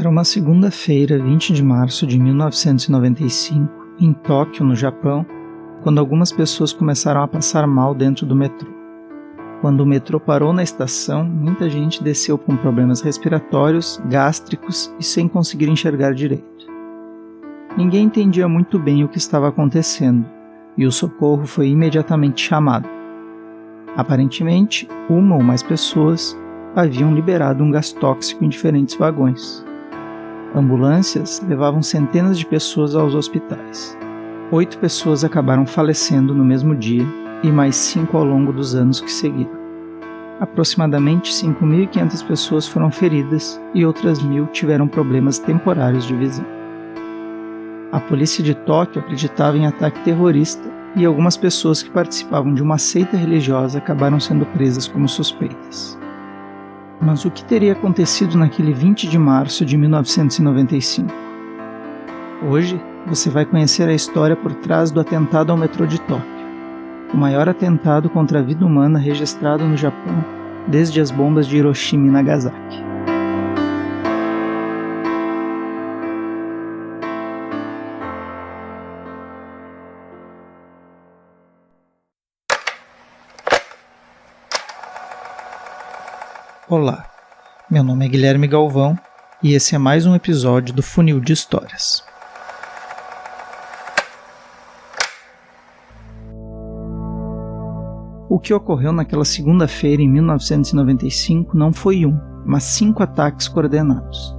Era uma segunda-feira, 20 de março de 1995, em Tóquio, no Japão, quando algumas pessoas começaram a passar mal dentro do metrô. Quando o metrô parou na estação, muita gente desceu com problemas respiratórios, gástricos e sem conseguir enxergar direito. Ninguém entendia muito bem o que estava acontecendo, e o socorro foi imediatamente chamado. Aparentemente, uma ou mais pessoas haviam liberado um gás tóxico em diferentes vagões. Ambulâncias levavam centenas de pessoas aos hospitais. 8 pessoas acabaram falecendo no mesmo dia e mais 5 ao longo dos anos que seguiram. Aproximadamente 5.500 pessoas foram feridas e outras 1.000 tiveram problemas temporários de visão. A polícia de Tóquio acreditava em ataque terrorista e algumas pessoas que participavam de uma seita religiosa acabaram sendo presas como suspeitas. Mas o que teria acontecido naquele 20 de março de 1995? Hoje, você vai conhecer a história por trás do atentado ao metrô de Tóquio, o maior atentado contra a vida humana registrado no Japão desde as bombas de Hiroshima e Nagasaki. Olá, meu nome é Guilherme Galvão e esse é mais um episódio do Funil de Histórias. O que ocorreu naquela segunda-feira em 1995 não foi um, mas 5 ataques coordenados.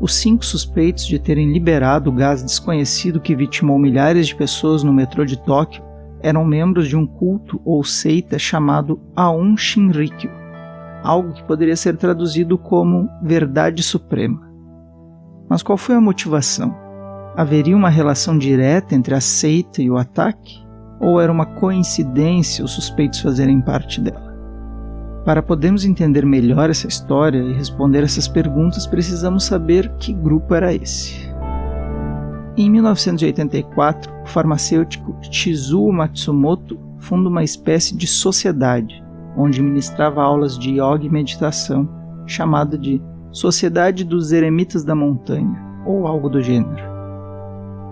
Os 5 suspeitos de terem liberado o gás desconhecido que vitimou milhares de pessoas no metrô de Tóquio eram membros de um culto ou seita chamado Aum Shinrikyo, algo que poderia ser traduzido como Verdade Suprema. Mas qual foi a motivação? Haveria uma relação direta entre a seita e o ataque? Ou era uma coincidência os suspeitos fazerem parte dela? Para podermos entender melhor essa história e responder essas perguntas, precisamos saber que grupo era esse. Em 1984, o farmacêutico Shizuo Matsumoto funda uma espécie de sociedade, onde ministrava aulas de yoga e meditação, chamada de Sociedade dos Eremitas da Montanha, ou algo do gênero.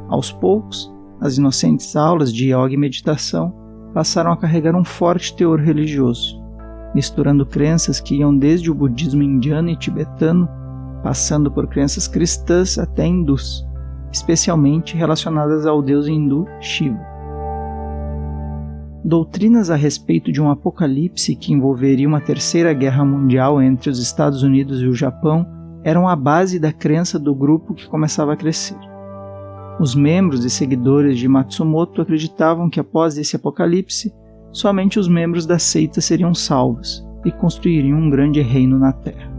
Aos poucos, as inocentes aulas de yoga e meditação passaram a carregar um forte teor religioso, misturando crenças que iam desde o budismo indiano e tibetano, passando por crenças cristãs até hindus, especialmente relacionadas ao deus hindu Shiva. Doutrinas a respeito de um apocalipse que envolveria uma terceira guerra mundial entre os Estados Unidos e o Japão eram a base da crença do grupo que começava a crescer. Os membros e seguidores de Matsumoto acreditavam que após esse apocalipse, somente os membros da seita seriam salvos e construiriam um grande reino na Terra.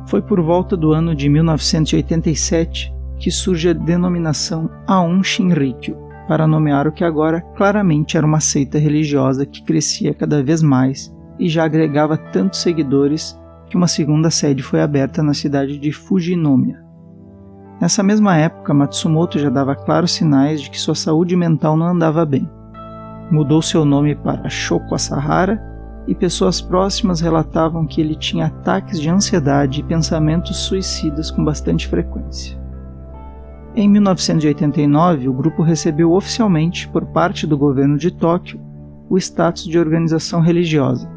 Foi por volta do ano de 1987 que surge a denominação Aum Shinrikyo, para nomear o que agora claramente era uma seita religiosa que crescia cada vez mais e já agregava tantos seguidores que uma segunda sede foi aberta na cidade de Fujinomiya. Nessa mesma época, Matsumoto já dava claros sinais de que sua saúde mental não andava bem. Mudou seu nome para Shoko Asahara e pessoas próximas relatavam que ele tinha ataques de ansiedade e pensamentos suicidas com bastante frequência. Em 1989, o grupo recebeu oficialmente, por parte do governo de Tóquio, o status de organização religiosa,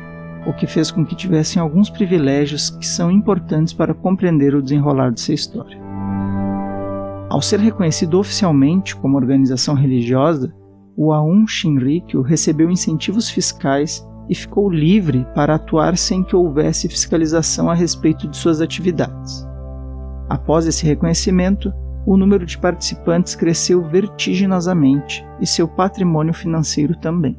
o que fez com que tivessem alguns privilégios que são importantes para compreender o desenrolar dessa história. Ao ser reconhecido oficialmente como organização religiosa, o Aum Shinrikyo recebeu incentivos fiscais e ficou livre para atuar sem que houvesse fiscalização a respeito de suas atividades. Após esse reconhecimento, o número de participantes cresceu vertiginosamente e seu patrimônio financeiro também.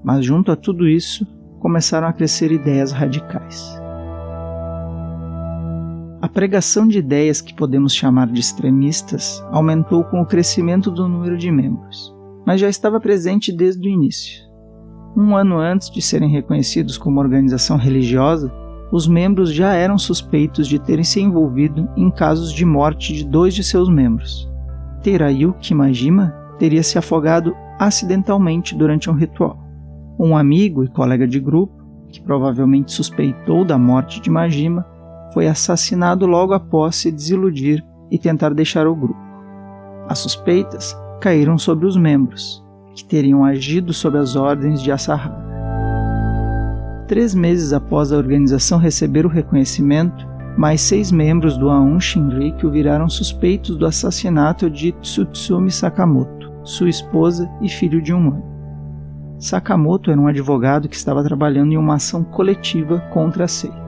Mas junto a tudo isso, começaram a crescer ideias radicais. A pregação de ideias que podemos chamar de extremistas aumentou com o crescimento do número de membros, mas já estava presente desde o início. Um ano antes de serem reconhecidos como organização religiosa, os membros já eram suspeitos de terem se envolvido em casos de morte de 2 de seus membros. Terayuki Majima teria se afogado acidentalmente durante um ritual. Um amigo e colega de grupo, que provavelmente suspeitou da morte de Majima, foi assassinado logo após se desiludir e tentar deixar o grupo. As suspeitas caíram sobre os membros, que teriam agido sob as ordens de Asahara. 3 meses após a organização receber o reconhecimento, mais 6 membros do Aum Shinrikyo viraram suspeitos do assassinato de Tsutsumi Sakamoto, sua esposa e filho de 1 ano. Sakamoto era um advogado que estava trabalhando em uma ação coletiva contra a seita.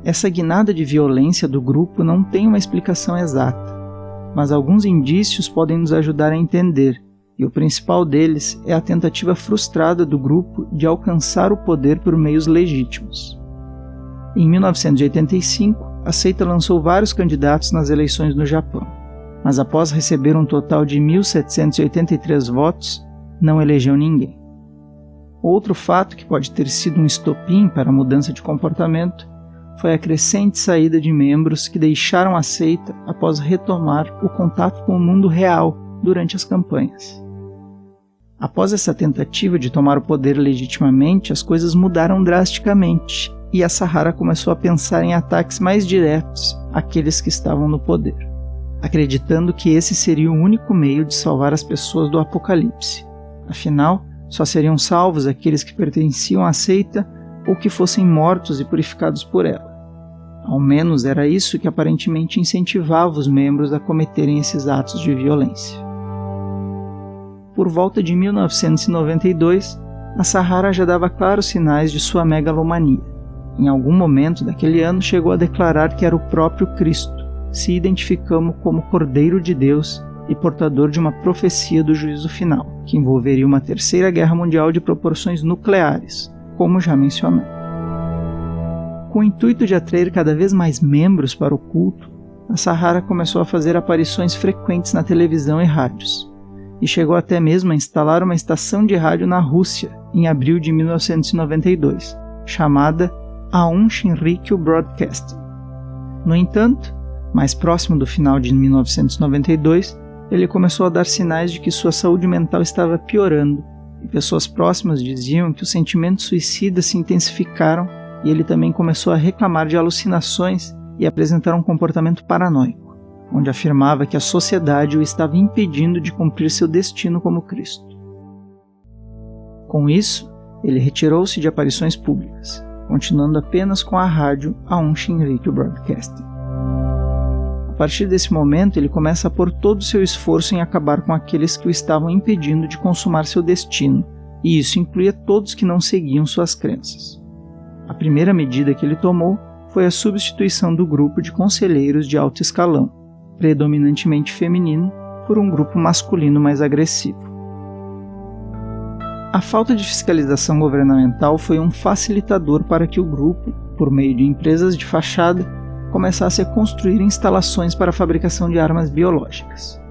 Essa guinada de violência do grupo não tem uma explicação exata, mas alguns indícios podem nos ajudar a entender, e o principal deles é a tentativa frustrada do grupo de alcançar o poder por meios legítimos. Em 1985, a seita lançou vários candidatos nas eleições no Japão, mas após receber um total de 1.783 votos, não elegeu ninguém. Outro fato que pode ter sido um estopim para a mudança de comportamento foi a crescente saída de membros que deixaram a seita após retomar o contato com o mundo real durante as campanhas. Após essa tentativa de tomar o poder legitimamente, as coisas mudaram drasticamente e Asahara começou a pensar em ataques mais diretos àqueles que estavam no poder, acreditando que esse seria o único meio de salvar as pessoas do apocalipse. Afinal, só seriam salvos aqueles que pertenciam à seita ou que fossem mortos e purificados por ela. Ao menos era isso que aparentemente incentivava os membros a cometerem esses atos de violência. Por volta de 1992, Asahara já dava claros sinais de sua megalomania. Em algum momento daquele ano chegou a declarar que era o próprio Cristo, se identificando como Cordeiro de Deus e portador de uma profecia do juízo final, que envolveria uma terceira guerra mundial de proporções nucleares, como já mencionei. Com o intuito de atrair cada vez mais membros para o culto, Asahara começou a fazer aparições frequentes na televisão e rádios, e chegou até mesmo a instalar uma estação de rádio na Rússia, em abril de 1992, chamada Aum Shinrikyo Broadcasting. No entanto, mais próximo do final de 1992, ele começou a dar sinais de que sua saúde mental estava piorando, e pessoas próximas diziam que os sentimentos suicidas se intensificaram e ele também começou a reclamar de alucinações e apresentar um comportamento paranoico, onde afirmava que a sociedade o estava impedindo de cumprir seu destino como Cristo. Com isso, ele retirou-se de aparições públicas, continuando apenas com a rádio Aum Shinrikyo Broadcasting. A partir desse momento, ele começa a pôr todo o seu esforço em acabar com aqueles que o estavam impedindo de consumar seu destino, e isso incluía todos que não seguiam suas crenças. A primeira medida que ele tomou foi a substituição do grupo de conselheiros de alto escalão, predominantemente feminino, por um grupo masculino mais agressivo. A falta de fiscalização governamental foi um facilitador para que o grupo, por meio de empresas de fachada, começasse a construir instalações para a fabricação de armas biológicas.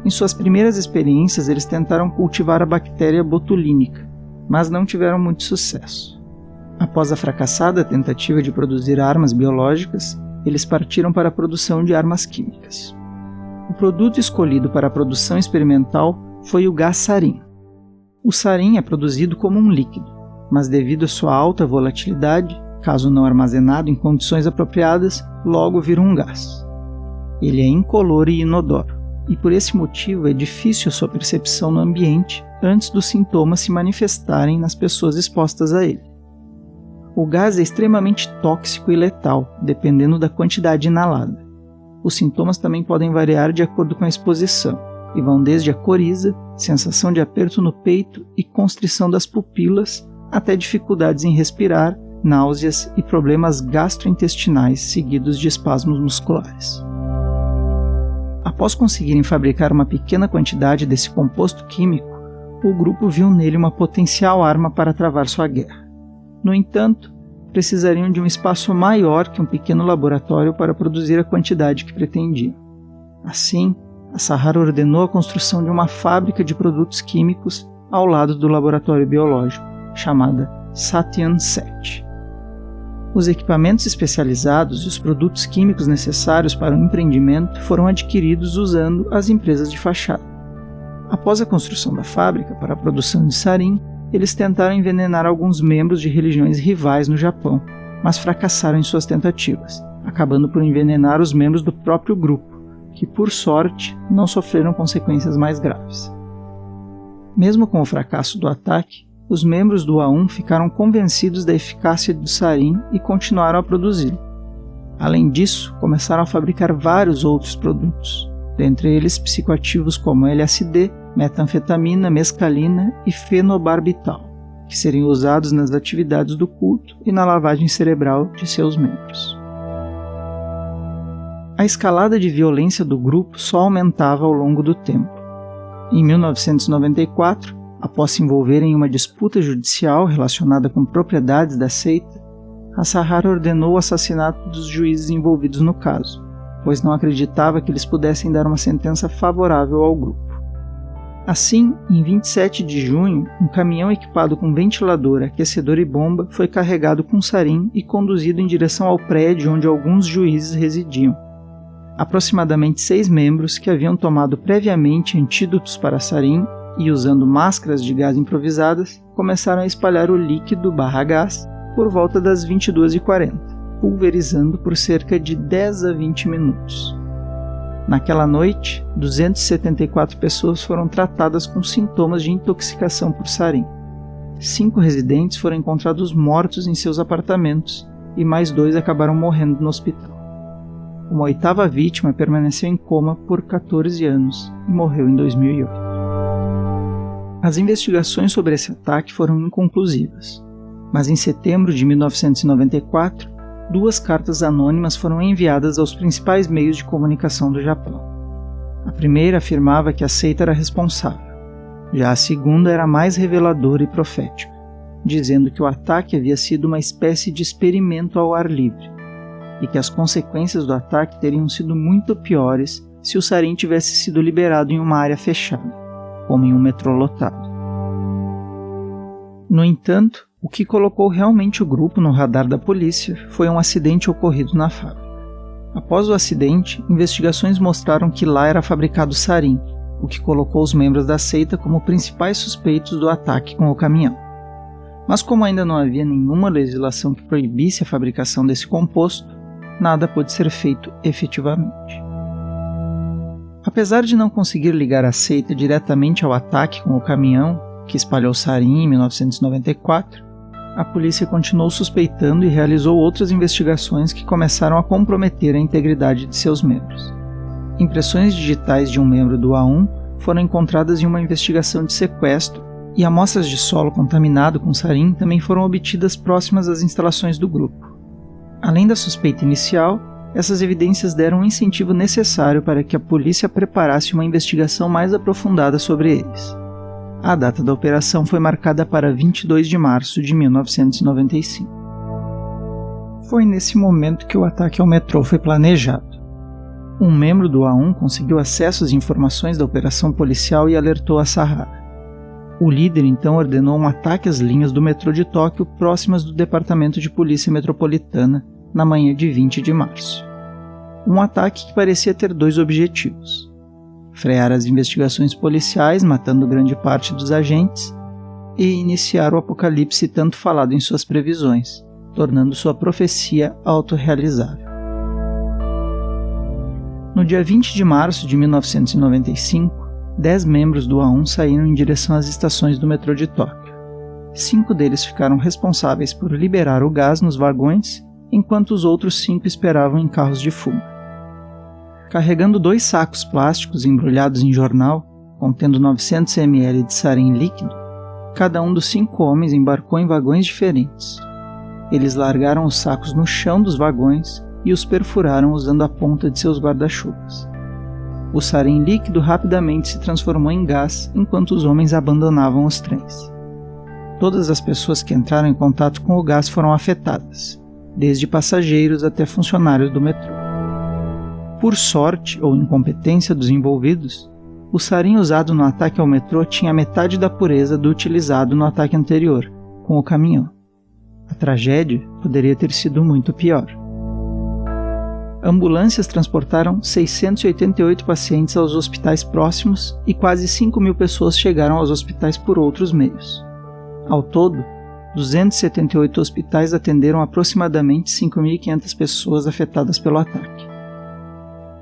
Em suas primeiras experiências, eles tentaram cultivar a bactéria botulínica, mas não tiveram muito sucesso. Após a fracassada tentativa de produzir armas biológicas, eles partiram para a produção de armas químicas. O produto escolhido para a produção experimental foi o gás sarin. O sarin é produzido como um líquido, mas devido à sua alta volatilidade, caso não armazenado em condições apropriadas, logo vira um gás. Ele é incolor e inodoro, e por esse motivo é difícil a sua percepção no ambiente antes dos sintomas se manifestarem nas pessoas expostas a ele. O gás é extremamente tóxico e letal, dependendo da quantidade inalada. Os sintomas também podem variar de acordo com a exposição, e vão desde a coriza, sensação de aperto no peito e constrição das pupilas, até dificuldades em respirar, náuseas e problemas gastrointestinais seguidos de espasmos musculares. Após conseguirem fabricar uma pequena quantidade desse composto químico, o grupo viu nele uma potencial arma para travar sua guerra. No entanto, precisariam de um espaço maior que um pequeno laboratório para produzir a quantidade que pretendiam. Assim, Asahara ordenou a construção de uma fábrica de produtos químicos ao lado do laboratório biológico, chamada Satyan 7. Os equipamentos especializados e os produtos químicos necessários para o empreendimento foram adquiridos usando as empresas de fachada. Após a construção da fábrica para a produção de sarin, eles tentaram envenenar alguns membros de religiões rivais no Japão, mas fracassaram em suas tentativas, acabando por envenenar os membros do próprio grupo, que por sorte não sofreram consequências mais graves. Mesmo com o fracasso do ataque, os membros do A1 ficaram convencidos da eficácia do sarin e continuaram a produzi-lo. Além disso, começaram a fabricar vários outros produtos, dentre eles psicoativos como LSD, metanfetamina, mescalina e fenobarbital, que seriam usados nas atividades do culto e na lavagem cerebral de seus membros. A escalada de violência do grupo só aumentava ao longo do tempo. Em 1994, após se envolver em uma disputa judicial relacionada com propriedades da seita, a Sahara ordenou o assassinato dos juízes envolvidos no caso, pois não acreditava que eles pudessem dar uma sentença favorável ao grupo. Assim, em 27 de junho, um caminhão equipado com ventilador, aquecedor e bomba foi carregado com sarin e conduzido em direção ao prédio onde alguns juízes residiam. Aproximadamente 6 membros que haviam tomado previamente antídotos para sarin e usando máscaras de gás improvisadas, começaram a espalhar o líquido gás por volta das 22h40, pulverizando por cerca de 10 a 20 minutos. Naquela noite, 274 pessoas foram tratadas com sintomas de intoxicação por sarin. 5 residentes foram encontrados mortos em seus apartamentos e mais 2 acabaram morrendo no hospital. Uma 8ª vítima permaneceu em coma por 14 anos e morreu em 2008. As investigações sobre esse ataque foram inconclusivas, mas em setembro de 1994, 2 cartas anônimas foram enviadas aos principais meios de comunicação do Japão. A primeira afirmava que a seita era responsável, já a segunda era mais reveladora e profética, dizendo que o ataque havia sido uma espécie de experimento ao ar livre, e que as consequências do ataque teriam sido muito piores se o sarin tivesse sido liberado em uma área fechada, como em um metrô lotado. No entanto, o que colocou realmente o grupo no radar da polícia foi um acidente ocorrido na fábrica. Após o acidente, investigações mostraram que lá era fabricado sarin, o que colocou os membros da seita como principais suspeitos do ataque com o caminhão. Mas como ainda não havia nenhuma legislação que proibisse a fabricação desse composto, nada pôde ser feito efetivamente. Apesar de não conseguir ligar a seita diretamente ao ataque com o caminhão, que espalhou sarin em 1994, a polícia continuou suspeitando e realizou outras investigações que começaram a comprometer a integridade de seus membros. Impressões digitais de um membro do A1 foram encontradas em uma investigação de sequestro e amostras de solo contaminado com sarin também foram obtidas próximas às instalações do grupo. Além da suspeita inicial, essas evidências deram o incentivo necessário para que a polícia preparasse uma investigação mais aprofundada sobre eles. A data da operação foi marcada para 22 de março de 1995. Foi nesse momento que o ataque ao metrô foi planejado. Um membro do A1 conseguiu acesso às informações da operação policial e alertou a Sahara. O líder então ordenou um ataque às linhas do metrô de Tóquio próximas do Departamento de Polícia Metropolitana na manhã de 20 de março. Um ataque que parecia ter 2 objetivos: frear as investigações policiais, matando grande parte dos agentes, e iniciar o apocalipse tanto falado em suas previsões, tornando sua profecia autorrealizável. No dia 20 de março de 1995, 10 membros do A1 saíram em direção às estações do metrô de Tóquio. 5 deles ficaram responsáveis por liberar o gás nos vagões, enquanto os outros 5 esperavam em carros de fuga. Carregando 2 sacos plásticos embrulhados em jornal, contendo 900 ml de sarin líquido, cada um dos 5 homens embarcou em vagões diferentes. Eles largaram os sacos no chão dos vagões e os perfuraram usando a ponta de seus guarda-chuvas. O sarin líquido rapidamente se transformou em gás enquanto os homens abandonavam os trens. Todas as pessoas que entraram em contato com o gás foram afetadas, desde passageiros até funcionários do metrô. Por sorte ou incompetência dos envolvidos, o sarin usado no ataque ao metrô tinha metade da pureza do utilizado no ataque anterior, com o caminhão. A tragédia poderia ter sido muito pior. Ambulâncias transportaram 688 pacientes aos hospitais próximos e quase 5.000 pessoas chegaram aos hospitais por outros meios. Ao todo, 278 hospitais atenderam aproximadamente 5.500 pessoas afetadas pelo ataque.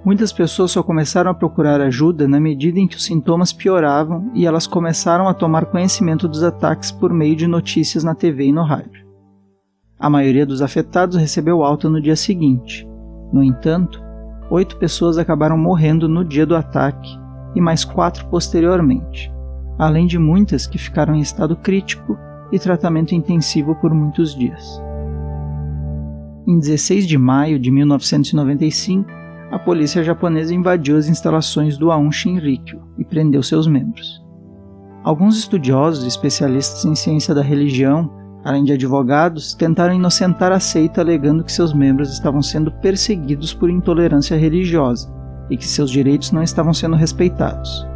Muitas pessoas só começaram a procurar ajuda na medida em que os sintomas pioravam e elas começaram a tomar conhecimento dos ataques por meio de notícias na TV e no rádio. A maioria dos afetados recebeu alta no dia seguinte. No entanto, 8 pessoas acabaram morrendo no dia do ataque e mais 4 posteriormente, além de muitas que ficaram em estado crítico e tratamento intensivo por muitos dias. Em 16 de maio de 1995, a polícia japonesa invadiu as instalações do Aum Shinrikyo e prendeu seus membros. Alguns estudiosos e especialistas em ciência da religião, além de advogados, tentaram inocentar a seita alegando que seus membros estavam sendo perseguidos por intolerância religiosa e que seus direitos não estavam sendo respeitados.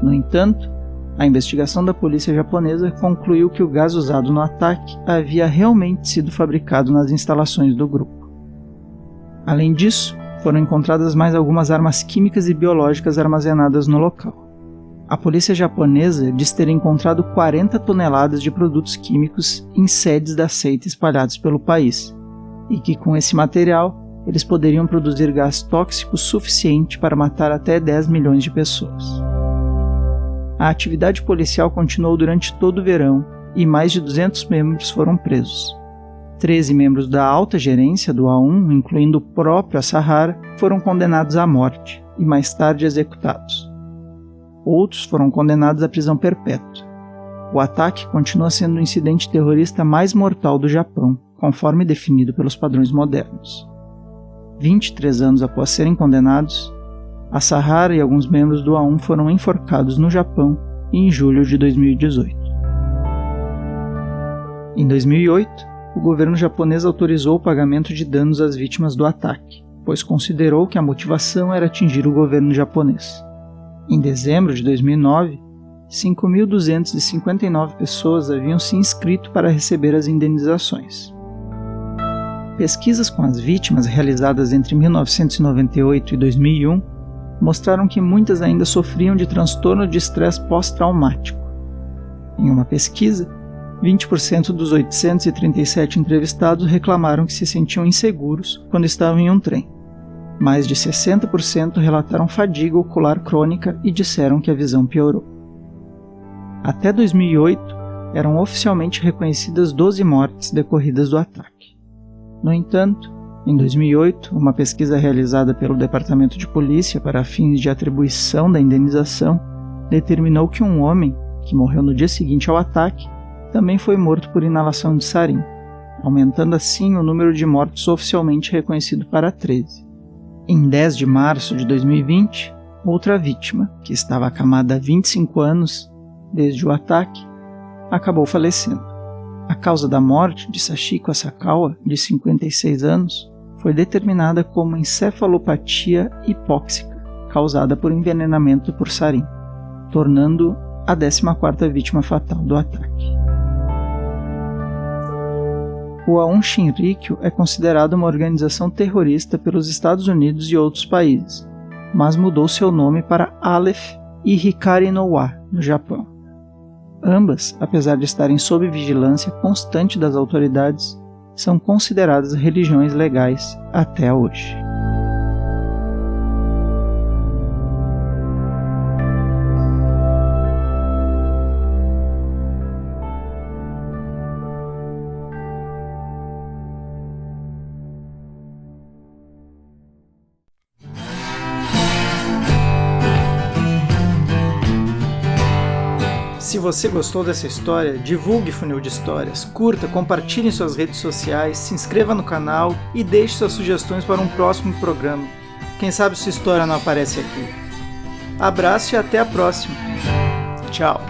No entanto, a investigação da polícia japonesa concluiu que o gás usado no ataque havia realmente sido fabricado nas instalações do grupo. Além disso, foram encontradas mais algumas armas químicas e biológicas armazenadas no local. A polícia japonesa diz ter encontrado 40 toneladas de produtos químicos em sedes da seita espalhados pelo país, e que com esse material eles poderiam produzir gás tóxico suficiente para matar até 10 milhões de pessoas. A atividade policial continuou durante todo o verão e mais de 200 membros foram presos. 13 membros da alta gerência do Aum, incluindo o próprio Asahara, foram condenados à morte e mais tarde executados. Outros foram condenados à prisão perpétua. O ataque continua sendo o incidente terrorista mais mortal do Japão, conforme definido pelos padrões modernos. 23 anos após serem condenados, Asahara e alguns membros do Aum foram enforcados no Japão em julho de 2018. Em 2008, o governo japonês autorizou o pagamento de danos às vítimas do ataque, pois considerou que a motivação era atingir o governo japonês. Em dezembro de 2009, 5.259 pessoas haviam se inscrito para receber as indenizações. Pesquisas com as vítimas realizadas entre 1998 e 2001 mostraram que muitas ainda sofriam de transtorno de estresse pós-traumático. Em uma pesquisa, 20% dos 837 entrevistados reclamaram que se sentiam inseguros quando estavam em um trem. Mais de 60% relataram fadiga ocular crônica e disseram que a visão piorou. Até 2008, eram oficialmente reconhecidas 12 mortes decorridas do ataque. No entanto, em 2008, uma pesquisa realizada pelo Departamento de Polícia para fins de atribuição da indenização determinou que um homem, que morreu no dia seguinte ao ataque, também foi morto por inalação de sarin, aumentando assim o número de mortos oficialmente reconhecido para 13. Em 10 de março de 2020, outra vítima, que estava acamada há 25 anos desde o ataque, acabou falecendo. A causa da morte de Sachiko Asakawa, de 56 anos, foi determinada como encefalopatia hipóxica, causada por envenenamento por sarin, tornando a 14ª vítima fatal do ataque. O Aum Shinrikyo é considerado uma organização terrorista pelos Estados Unidos e outros países, mas mudou seu nome para Aleph e Hikari no Wa, no Japão. Ambas, apesar de estarem sob vigilância constante das autoridades, são consideradas religiões legais até hoje. Se você gostou dessa história, divulgue Funil de Histórias, curta, compartilhe em suas redes sociais, se inscreva no canal e deixe suas sugestões para um próximo programa. Quem sabe sua história não aparece aqui. Abraço e até a próxima. Tchau!